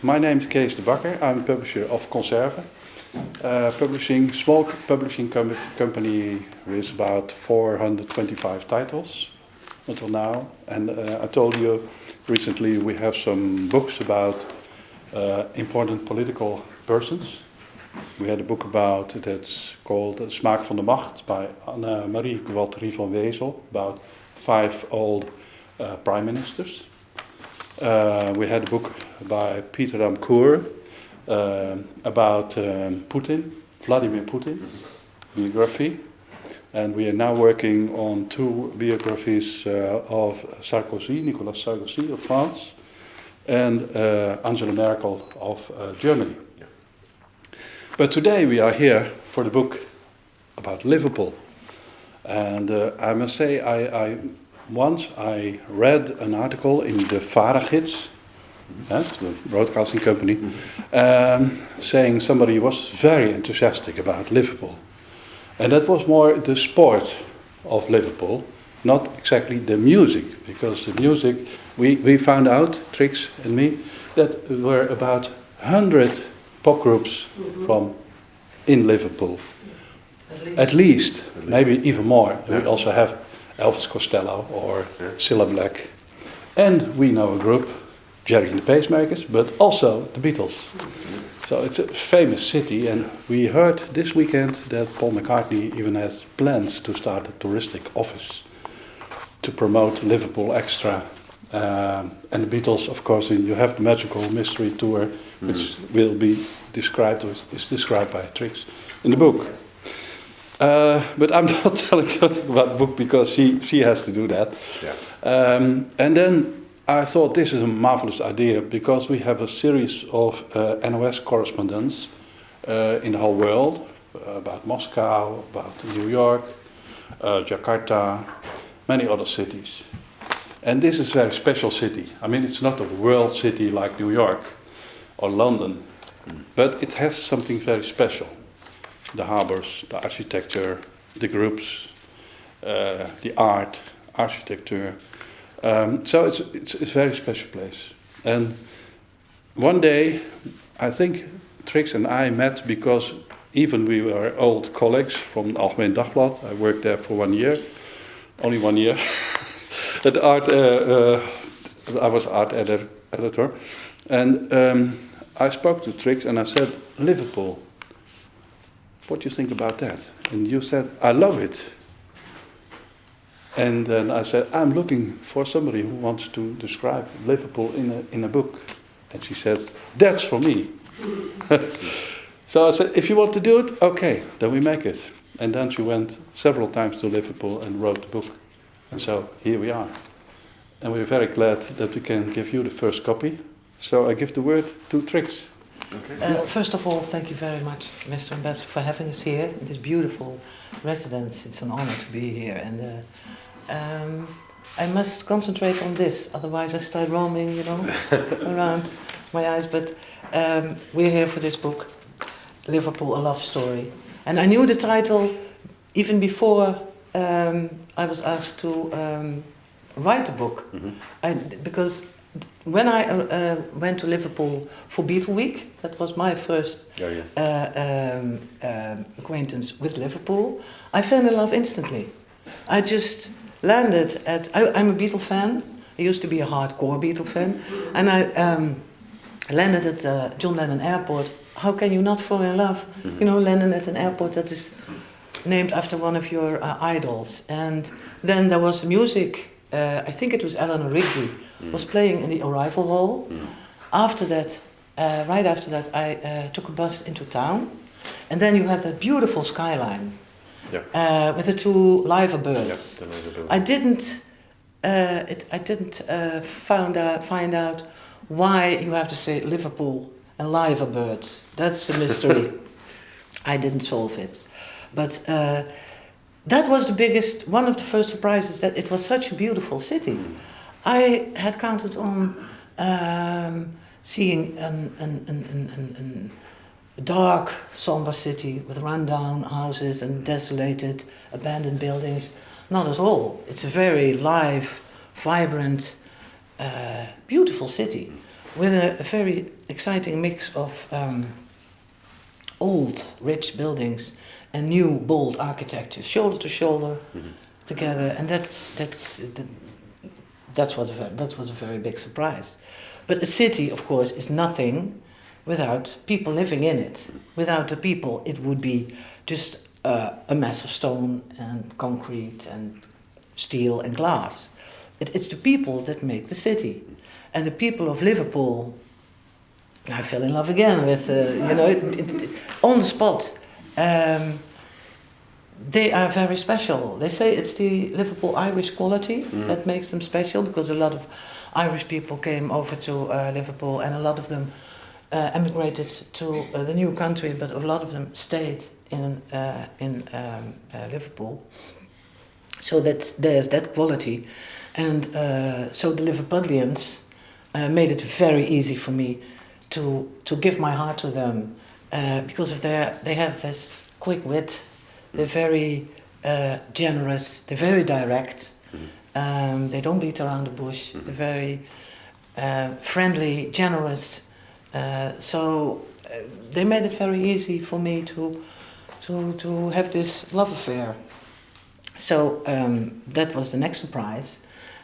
My name is Kees de Bakker. I'm publisher of Conserve, small publishing company with about 425 titles until now. And I told you recently we have some books about important political persons. We had a book that's called Smaak van de Macht by Anne-Marie Gualterie van Wezel, about 5 old prime ministers. We had a book by Peter Ramkour about Putin, Vladimir Putin, biography. And we are now working on 2 biographies of Sarkozy, Nicolas Sarkozy of France, and Angela Merkel of Germany. But today we are here for the book about Liverpool. And I must say, once I read an article in the Varagids, the broadcasting company, saying somebody was very enthusiastic about Liverpool. And that was more the sport of Liverpool, not exactly the music, because the music, we found out, Trix and me, that there were about 100 pop groups from in Liverpool. At least, maybe even more. Yeah. We also have Elvis Costello or Cilla Black. And we know a group, Jerry and the Pacemakers, but also the Beatles. So it's a famous city, and we heard this weekend that Paul McCartney even has plans to start a touristic office to promote Liverpool extra. And the Beatles, of course, you have the Magical Mystery Tour, which will be described, or is described by Trix in the book. But I'm not telling something about the book because she has to do that. Yeah. And then I thought this is a marvelous idea because we have a series of NOS correspondents in the whole world about Moscow, about New York, Jakarta, many other cities. And this is a very special city. I mean, it's not a world city like New York or London, but it has something very special. The harbors, the architecture, the groups, the art, architecture. So it's a very special place. And one day, I think Trix and I met because even we were old colleagues from the Algemeen Dagblad. I worked there for 1 year, only 1 year. I was art editor. And I spoke to Trix and I said, Liverpool, what do you think about that? And you said, I love it. And then I said, I'm looking for somebody who wants to describe Liverpool in a book. And she said, that's for me. So I said, if you want to do it, okay, then we make it. And then she went several times to Liverpool and wrote the book. And so here we are. And we're very glad that we can give you the first copy. So I give the word to Trix. Okay. First of all, thank you very much, Mr. Ambassador, for having us here in this beautiful residence. It's an honor to be here. And I must concentrate on this, otherwise I start roaming, around my eyes. But we're here for this book, Liverpool, A Love Story. And I knew the title even before I was asked to write the book. Because when I went to Liverpool for Beatle Week, that was my first acquaintance with Liverpool, I fell in love instantly. I just landed at, I'm a Beatle fan. I used to be a hardcore Beatle fan. And I landed at John Lennon Airport. How can you not fall in love? Landing at an airport that is named after one of your idols. And then there was music. I think it was Eleanor Rigby was playing in the arrival hall. After that, right after that, I took a bus into town, and then you have that beautiful skyline with the 2 liver birds. Yeah, the liver bird. I didn't find out why you have to say Liverpool and liver birds. That's the mystery. I didn't solve it, but. That was one of the first surprises, that it was such a beautiful city. I had counted on seeing a dark, somber city with rundown houses and desolated, abandoned buildings. Not at all. It's a very live, vibrant, beautiful city. with a very exciting mix of old, rich buildings and new, bold architecture, shoulder to shoulder, together, and that was a very big surprise. But a city, of course, is nothing without people living in it. Without the people, it would be just a mass of stone and concrete and steel and glass. It's the people that make the city. And the people of Liverpool, I fell in love again with, on the spot. They are very special. They say it's the Liverpool Irish quality that makes them special, because a lot of Irish people came over to Liverpool, and a lot of them emigrated to the new country, but a lot of them stayed in Liverpool. So there's that quality, and so the Liverpudlians made it very easy for me to give my heart to them, because of they have this quick wit. They're very generous. They're very direct. They don't beat around the bush. They're very friendly, generous. So they made it very easy for me to have this love affair. So that was the next surprise,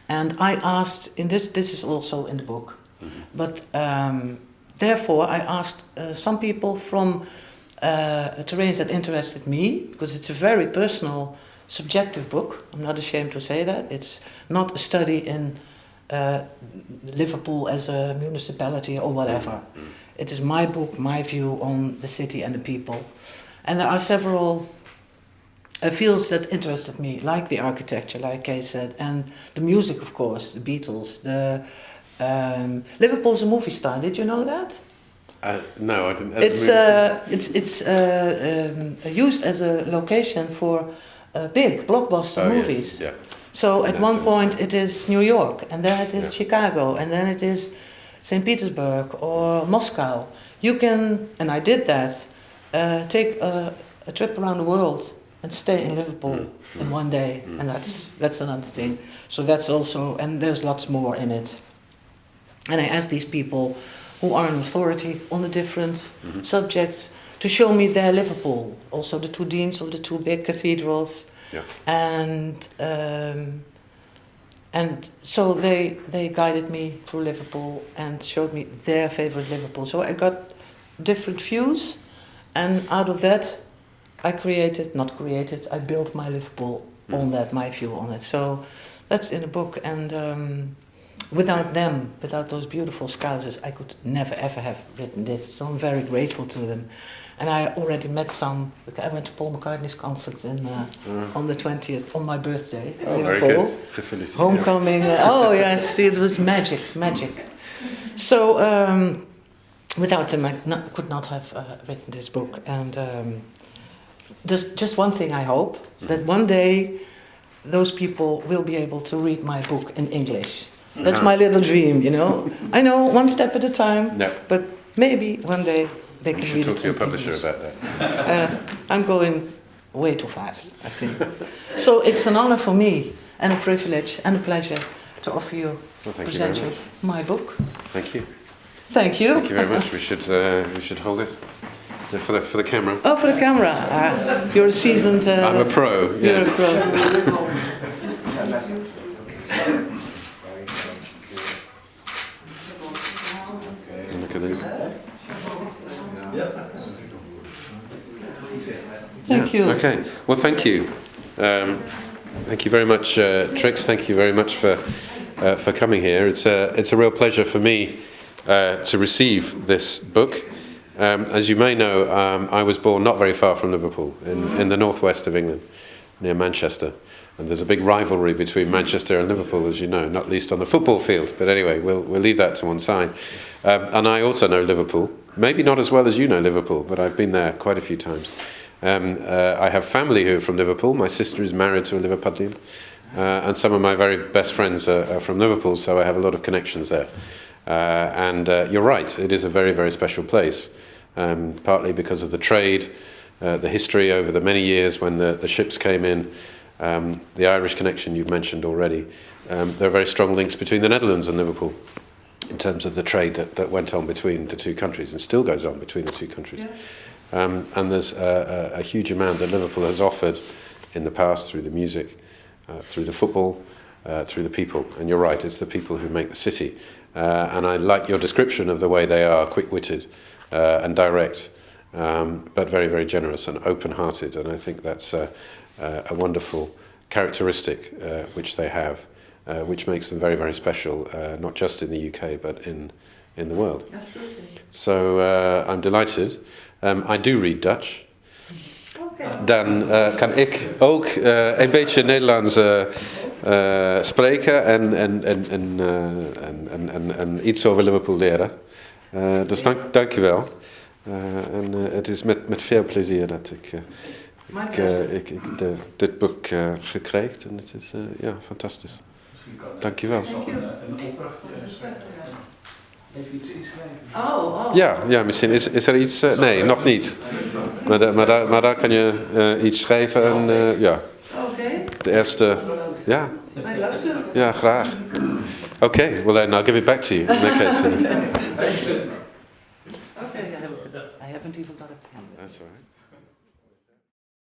and I asked. This is also in the book, but therefore I asked some people from terrains that interested me, because it's a very personal, subjective book. I'm not ashamed to say that. It's not a study in Liverpool as a municipality or whatever. It is my book, my view on the city and the people. And there are several fields that interested me, like the architecture, like Kay said, and the music, of course, the Beatles. Liverpool's a movie star. Did you know that? No, I didn't. It's used as a location for big blockbuster movies. Yes, yeah. So at one point it is New York, and then it is Chicago, and then it is St. Petersburg or Moscow. You can, and I did that, take a trip around the world and stay in Liverpool in one day, and that's another thing. So that's also, and there's lots more in it. And I asked these people who are an authority on the different subjects to show me their Liverpool, also the two deans of the two big cathedrals, and so they guided me through Liverpool and showed me their favorite Liverpool. So I got different views, and out of that I built my Liverpool on that, my view on it. So that's in the book, and without them, without those beautiful Scousers, I could never ever have written this. So I'm very grateful to them. And I already met some. I went to Paul McCartney's concert on the 20th, on my birthday. Oh, very good. Homecoming. Oh yes, see, it was magic. So without them, I could not have written this book. And there's just one thing I hope, that one day those people will be able to read my book in English. That's my little dream, you know. I know, one step at a time, but maybe one day they can read it. You should talk to your publisher about that. I'm going way too fast, I think. So it's an honor for me, and a privilege, and a pleasure to offer you, present you my book. Thank you. Thank you. Thank you very much. We should hold it for the camera. Oh, for the camera. You're a seasoned. I'm a pro. Yes. You're a pro. Look at these. Thank you. Okay. Well, thank you. Thank you very much, Trix. Thank you very much for coming here. It's a real pleasure for me to receive this book. As you may know, I was born not very far from Liverpool, in the northwest of England, near Manchester. And there's a big rivalry between Manchester and Liverpool, as you know, not least on the football field. But anyway, we'll leave that to one side. And I also know Liverpool. Maybe not as well as you know Liverpool, but I've been there quite a few times. I have family who are from Liverpool. My sister is married to a Liverpudlian. And some of my very best friends are from Liverpool, so I have a lot of connections there. And you're right, it is a very, very special place, partly because of the trade, the history over the many years when the ships came in, the Irish connection you've mentioned already. There are very strong links between the Netherlands and Liverpool. in terms of the trade that went on between the two countries and still goes on between the two countries. Yeah. And there's a huge amount that Liverpool has offered in the past through the music, through the football, through the people. And you're right, it's the people who make the city. And I like your description of the way they are quick-witted and direct, but very, very generous and open-hearted. And I think that's a wonderful characteristic which they have, which makes them very, very special, not just in the UK, but in the world. Absolutely. So I'm delighted. I do read Dutch. Okay. Dan kan ik ook een beetje Nederlands spreken en iets over Liverpool leren. Dus dank je wel. En het is met veel plezier dat ik dit boek gekregen en het is ja, fantastisch. Dank je wel. Even iets inschrijven. Oh. Ja, misschien is er iets... nee, nog niet. Maar daar kan je iets schrijven en ja. Okay. De eerste... Ja. I'd love to. Ja, graag. Okay, well then I'll give it back to you in that case. Okay, I haven't even got a pen. That's all right.